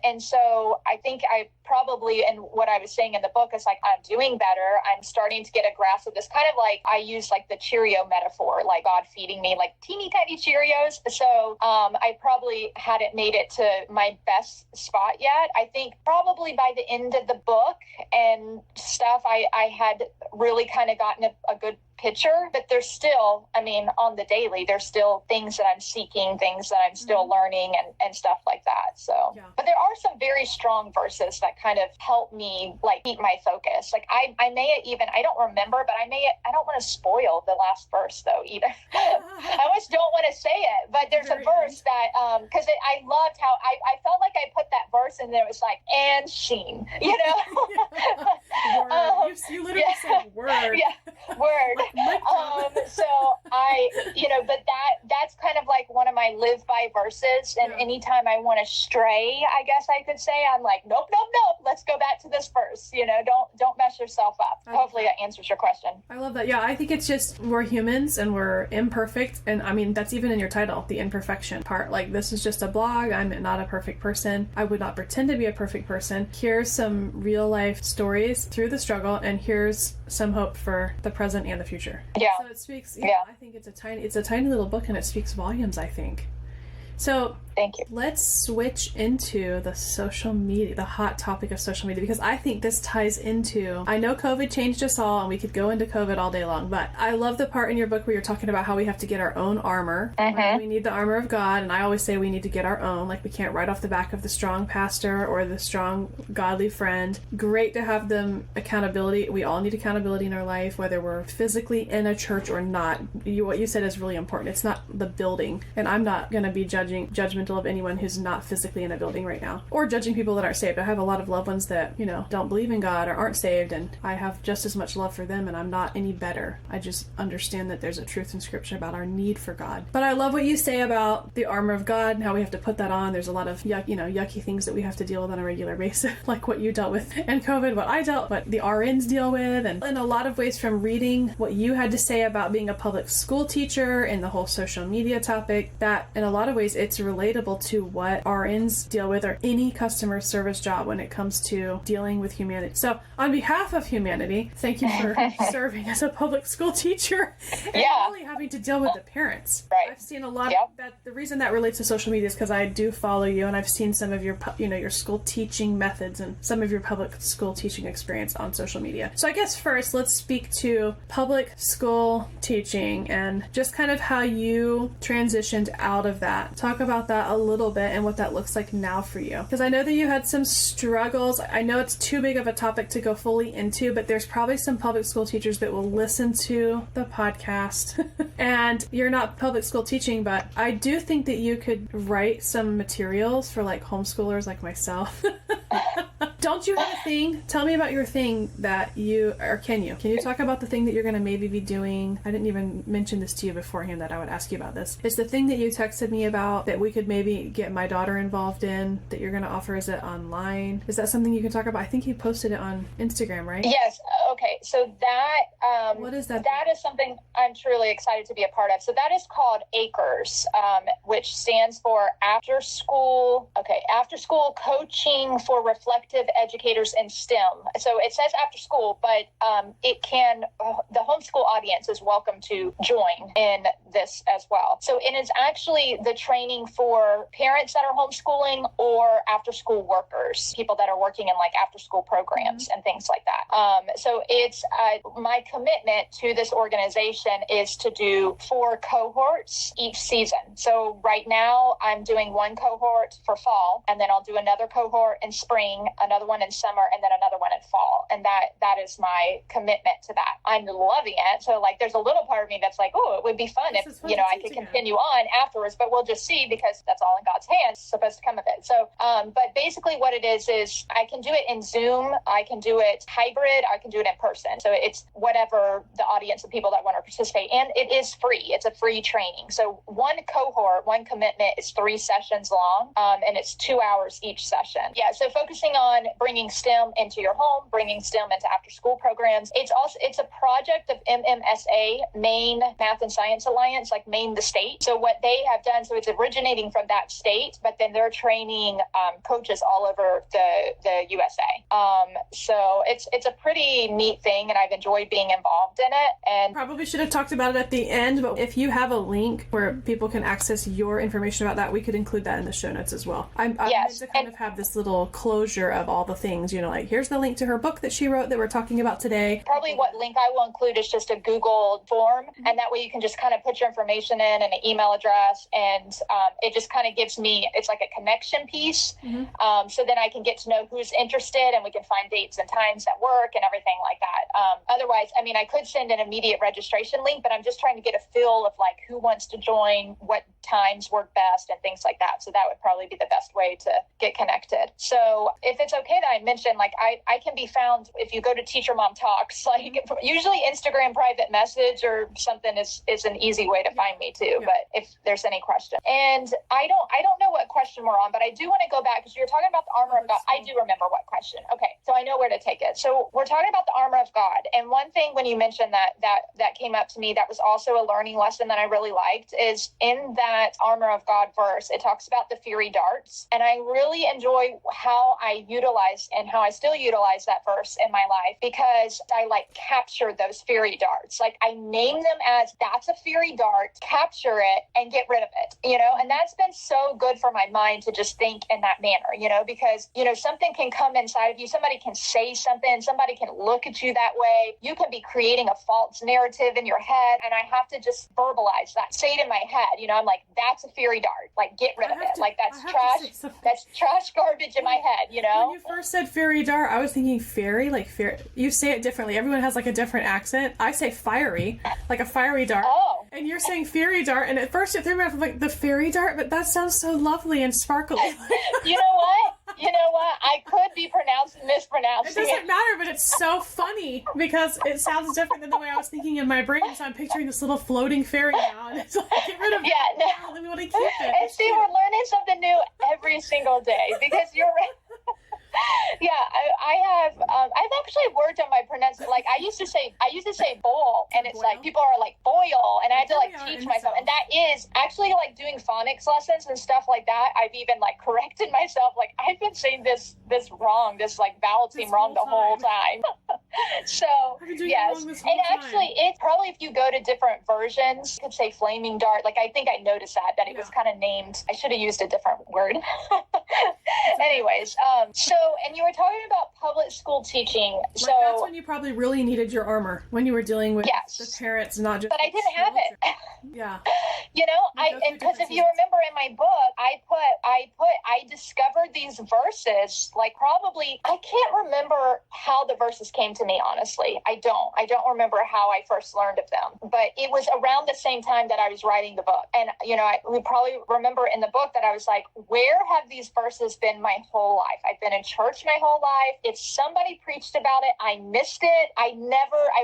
And so I think I probably, and what I was saying in the book is like, I'm doing better. I'm starting to get a grasp of this, kind of like I use like the Cheerio metaphor, like God feeding me like teeny tiny Cheerios. So I probably hadn't made it to my best spot yet. I think probably by the end of the book and stuff, I had really kind of gotten a good picture, but there's still, on the daily, there's still things that I'm seeking, things that I'm still learning and stuff like that. So, but there are some very strong verses that kind of help me like keep my focus. Like I may even, I don't remember, but I don't want to spoil the last verse though either. I almost don't want to say it, but there's a verse that, cause I loved how I felt like I put that verse and there was like, and scene, Word. You literally said word. Yeah, word. So but that's kind of like one of my live by verses. And anytime I want to stray, I guess I could say, I'm like, nope. Let's go back to this verse. Don't mess yourself up. Hopefully that answers your question. I love that. Yeah, I think it's just we're humans and we're imperfect. And I mean, that's even in your title, the imperfection part. Like, this is just a blog. I'm not a perfect person. I would not pretend to be a perfect person. Here's some real life stories through the struggle, and here's some hope for the present and the future. Yeah. So it speaks, I think it's a tiny little book, and it speaks volumes, I think. So thank you. Let's switch into the social media, the hot topic of social media, because I think this ties into, I know COVID changed us all and we could go into COVID all day long, but I love the part in your book where you're talking about how we have to get our own armor. Like, we need the armor of God, and I always say we need to get our own. Like, we can't ride off the back of the strong pastor or the strong godly friend. Great to have them accountability. We all need accountability in our life, whether we're physically in a church or not. What you said is really important. It's not the building, and I'm not going to be judgmental of anyone who's not physically in a building right now, or judging people that aren't saved. I have a lot of loved ones that don't believe in God or aren't saved, and I have just as much love for them, and I'm not any better. I just understand that there's a truth in Scripture about our need for God. But I love what you say about the armor of God and how we have to put that on. There's a lot of yucky things that we have to deal with on a regular basis, like what you dealt with in COVID, what the RNs deal with, and in a lot of ways, from reading what you had to say about being a public school teacher and the whole social media topic, that in a lot of ways it's relatable to what RNs deal with, or any customer service job when it comes to dealing with humanity. So on behalf of humanity, thank you for serving as a public school teacher and really having to deal with the parents. Right. I've seen a lot of that. The reason that relates to social media is because I do follow you, and I've seen some of your your school teaching methods and some of your public school teaching experience on social media. So I guess first let's speak to public school teaching and just kind of how you transitioned out of that. Talk about that a little bit and what that looks like now for you. Because I know that you had some struggles. I know it's too big of a topic to go fully into, but there's probably some public school teachers that will listen to the podcast. And you're not public school teaching, but I do think that you could write some materials for like homeschoolers like myself. Don't you have a thing? Tell me about your thing that can you talk about the thing that you're going to maybe be doing? I didn't even mention this to you beforehand that I would ask you about this. It's the thing that you texted me about that we could maybe get my daughter involved in, that you're going to offer. Is it online? Is that something you can talk about? I think you posted it on Instagram, right? Yes. Okay. So that, what is that? That is something I'm truly excited to be a part of. So that is called ACRES, which stands for after school coaching for reflective educators in STEM. So it says after school, but the homeschool audience is welcome to join in this as well. So it is actually the training for parents that are homeschooling or after school workers, people that are working in like after school programs and things like that. So it's my commitment to this organization is to do 4 cohorts each season. So right now I'm doing 1 cohort for fall, and then I'll do another cohort in spring, another one in summer, and then another one in fall. And that is my commitment to that. I'm loving it. So like there's a little part of me that's like, oh, it would be fun if I could continue on afterwards, but we'll just see, because that's all in God's hands. It's supposed to come of it. So but basically what it is I can do it in Zoom, I can do it hybrid, I can do it in person. So it's whatever the audience of people that want to participate, and it is free. It's a free training. So 1 cohort, 1 commitment is 3 sessions long, and it's 2 hours each session. Yeah. So focusing on bringing STEM into your home, bringing STEM into after school programs. It's a project of MMSA, Maine Math and Science Alliance, like Maine the state. So what they have done, so it's originating from that state, but then they're training coaches all over the USA. So it's a pretty neat thing, and I've enjoyed being involved in it. And probably should have talked about it at the end, but if you have a link where people can access your information about that, we could include that in the show notes as well. I wanted to kind of have this little closure of all the things, like here's the link to her book that she wrote that we're talking about today. Probably what link I will include is just a Google form, and that way you can just kind of put your information in and an email address, and it just kind of gives me, it's like a connection piece. So then I can get to know who's interested, and we can find dates and times at work and everything like that. Otherwise, I mean, I could send an immediate registration link, but I'm just trying to get a feel of like who wants to join, what times work best and things like that. So that would probably be the best way to get connected. So if it's okay that I mention, like I can be found if you go to Teacher Mom Talks, like usually Instagram private message or something is an easy way to find me too. But if there's any question, and I don't know what question we're on, but I do want to go back because you were talking about the armor of God. I do remember what question. Okay, so I know where to take it. So we're talking about the armor of God, and one thing when you mentioned that came up to me that was also a learning lesson that I really liked is in that armor of God verse, it talks about the fiery darts, and I really enjoy how I utilize and how I still utilize that verse in my life because I like capture those fiery darts. Like I name them as that's a fiery dart, capture it and get rid of it, and that's been so good for my mind to just think in that manner, because, something can come inside of you. Somebody can say something, somebody can look at you that way. You can be creating a false narrative in your head. And I have to just verbalize that, say it in my head. I'm like, that's a fiery dart. Like, get rid of it. Like that's trash. That's trash garbage in my head, When you first said fairy dart, I was thinking fairy, like fairy. You say it differently. Everyone has like a different accent. I say fiery, like a fiery dart. Oh. And you're saying fairy dart. And at first it threw me off like the fairy dart, but that sounds so lovely and sparkly. You know what? I could be mispronouncing it. It doesn't matter, but it's so funny because it sounds different than the way I was thinking in my brain. So I'm picturing this little floating fairy now, and it's like, get rid of it. Yeah, no. Let me want to keep it. And see, we're learning something new every single day because you're right. Yeah, I've actually worked on my pronunciation. Like I used to say boil, and it's like people are like boil, and I had to like teach myself. And that is actually like doing phonics lessons and stuff like that. I've even like corrected myself. Like I've been saying this wrong, this like vowel seem wrong the whole time. So yes, and actually, it's probably if you go to different versions, you could say flaming dart. Like I think I noticed that it was kind of named. I should have used a different word. Anyways, so and you were talking about public school teaching. So that's when you probably really needed your armor when you were dealing with the parents, not just. But I didn't have it. Yeah. Because if you remember in my book, I discovered these verses. Like probably I can't remember how the verses came to me. Honestly, I don't remember how I first learned of them. But it was around the same time that I was writing the book, and we probably remember in the book that I was like, where have these verses been my whole life? I've been in church my whole life. If somebody preached about it, I missed it. I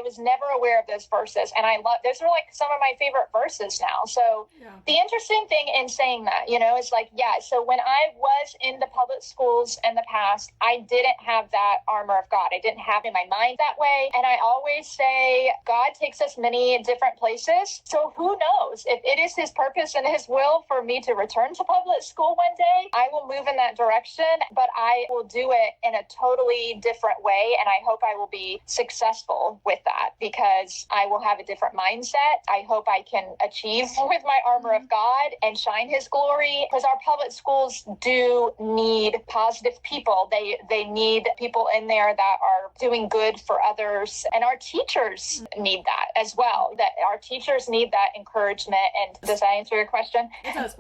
was never aware of those verses. And I love, those are like some of my favorite verses now. So the interesting thing in saying that, is like, so when I was in the public schools in the past, I didn't have that armor of God. I didn't have it in my mind that way. And I always say, God takes us many different places. So who knows if it is his purpose and his will for me to return to public school one day, I will move in that direction, but I will do it in a totally different way. And I hope I will be successful with that because I will have a different mindset. I hope I can achieve with my armor of God and shine his glory because our public schools do need positive people. They need people in there that are doing good for others. And our teachers need that as well. That our teachers need that encouragement. And does that answer your question? It does.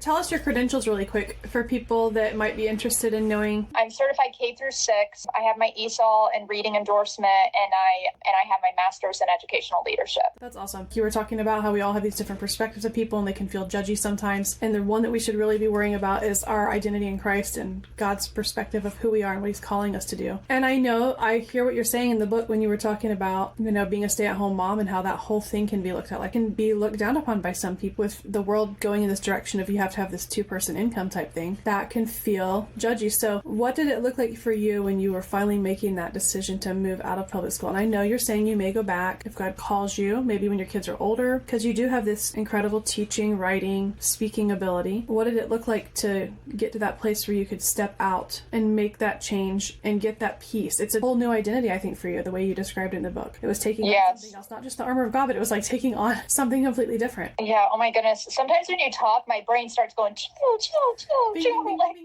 Tell us your credentials really quick for people that might be interested in knowing. I'm certified K through 6. I have my ESOL and reading endorsement, and I have my master's in educational leadership. That's awesome. You were talking about how we all have these different perspectives of people and they can feel judgy sometimes. And the one that we should really be worrying about is our identity in Christ and God's perspective of who we are and what he's calling us to do. And I hear what you're saying in the book when you were talking about, being a stay-at-home mom and how that whole thing can be looked at, like can be looked down upon by some people with the world going in this direction of you have to have this 2-person income type thing. That can feel judgy. So what did it look like for you when you were finally making that decision to move out of public school? And I know you're saying you may go back if God calls you, maybe when your kids are older, because you do have this incredible teaching, writing, speaking ability. What did it look like to get to that place where you could step out and make that change and get that peace? It's a whole new identity, I think, for you, the way you described it in the book. It was taking on something else, not just the armor of God, but it was like taking on something completely different. Yeah, oh my goodness. Sometimes when you talk, my brain starts going, chill. Like,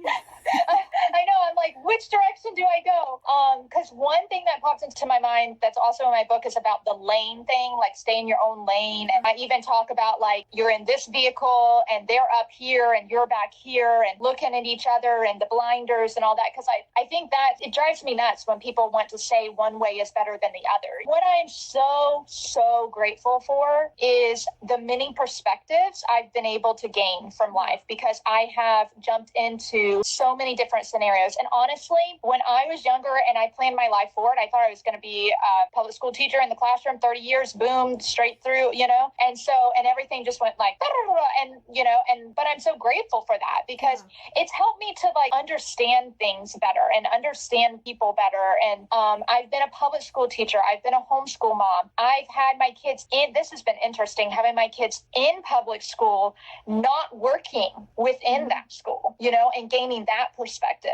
I know. I'm like, which direction do I go? Because one thing that pops into my mind that's also in my book is about the lane thing, like stay in your own lane. And I even talk about like you're in this vehicle and they're up here and you're back here and looking at each other and the blinders and all that. Because I think that it drives me nuts when people want to say one way is better than the other. What I am so grateful for is the many perspectives I've been able to gain from life, because I have jumped into so many different scenarios. And honestly, when I was younger and I planned my life forward, I thought I was going to be a public school teacher in the classroom, 30 years, boom, straight through, and everything just went like, but I'm so grateful for that, because it's helped me to like understand things better and understand people better. And I've been a public school teacher. I've been a homeschool mom. I've had my kids this has been interesting, having my kids in public school, not working within that school, and gaining that perspective.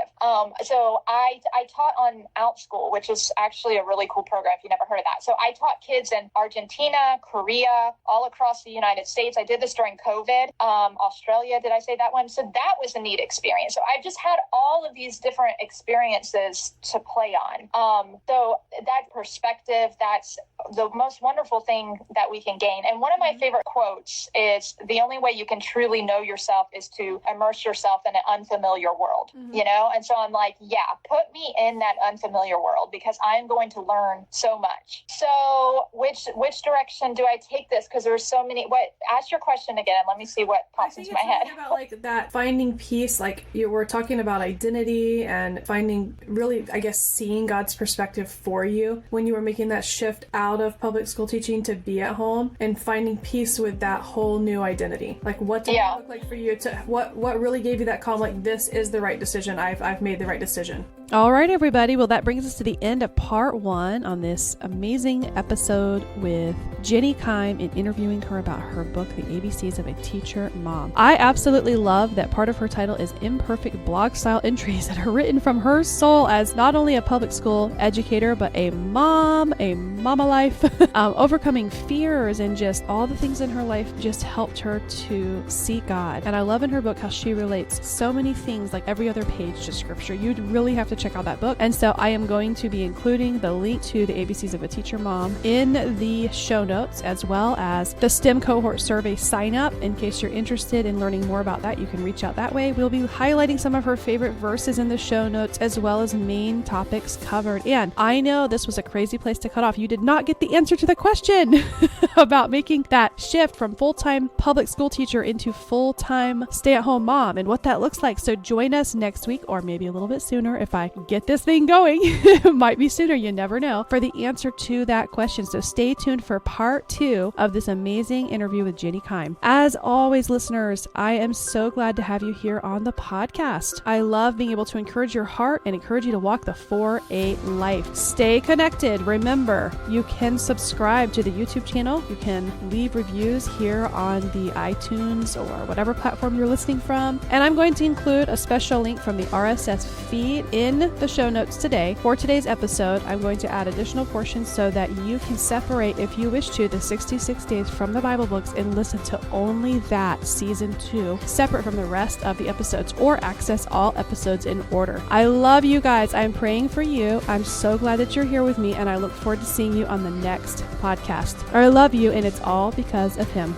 So I taught on OutSchool, which is actually a really cool program if you never heard of that. So I taught kids in Argentina, Korea, all across the United States. I did this during COVID. Australia, did I say that one? So that was a neat experience. So I've just had all of these different experiences to play on. So that perspective, that's the most wonderful thing that we can gain. And one of my favorite quotes is, the only way you can truly know yourself is to immerse yourself in an unfamiliar world, And so I'm like, put me in that unfamiliar world, because I'm going to learn so much. So which direction do I take this? Because there's so many. Ask your question again. Let me see what pops into my head. About like that finding peace, like you were talking about identity and finding, really, I guess, seeing God's perspective for you when you were making that shift out of public school teaching to be at home, and finding peace with that whole new identity. Like, what did it look like for you to what really gave you that calm, like, this is the right decision, I've made the right decision? All right, everybody. Well, that brings us to the end of part 1 on this amazing episode with Jenny Kime, and interviewing her about her book, The ABCs of a Teacher Mom. I absolutely love that part of her title is Imperfect blog style entries that are written from her soul as not only a public school educator, but a mama life, overcoming fears, and just all the things in her life just helped her to seek God. And I love in her book how she relates so many things, like every other page, to scripture. You'd really have to check out that book. And so I am going to be including the link to the ABCs of a Teacher Mom in the show notes, as well as the STEM cohort survey sign up. In case you're interested in learning more about that, you can reach out that way. We'll be highlighting some of her favorite verses in the show notes, as well as main topics covered. And I know this was a crazy place to cut off. You did not get the answer to the question about making that shift from full-time public school teacher into full-time stay-at-home mom and what that looks like. So join us next week, or maybe a little bit sooner if I get this thing going. It might be sooner, you never know, for the answer to that question. So stay tuned for part 2 of this amazing interview with Jenny Kime. As always, listeners, I am so glad to have you here on the podcast. I love being able to encourage your heart and encourage you to walk the 4A life. Stay connected. Remember, you can subscribe to the YouTube channel. You can leave reviews here on the iTunes or whatever platform you're listening from. And I'm going to include a special link from the RSS feed in the show notes today. For today's episode, I'm going to add additional portions so that you can separate, if you wish to, the 66 days from the Bible books and listen to only that season 2, separate from the rest of the episodes, or access all episodes in order. I love you guys. I'm praying for you. I'm so glad that you're here with me, and I look forward to seeing you on the next podcast. I love you, and it's all because of Him.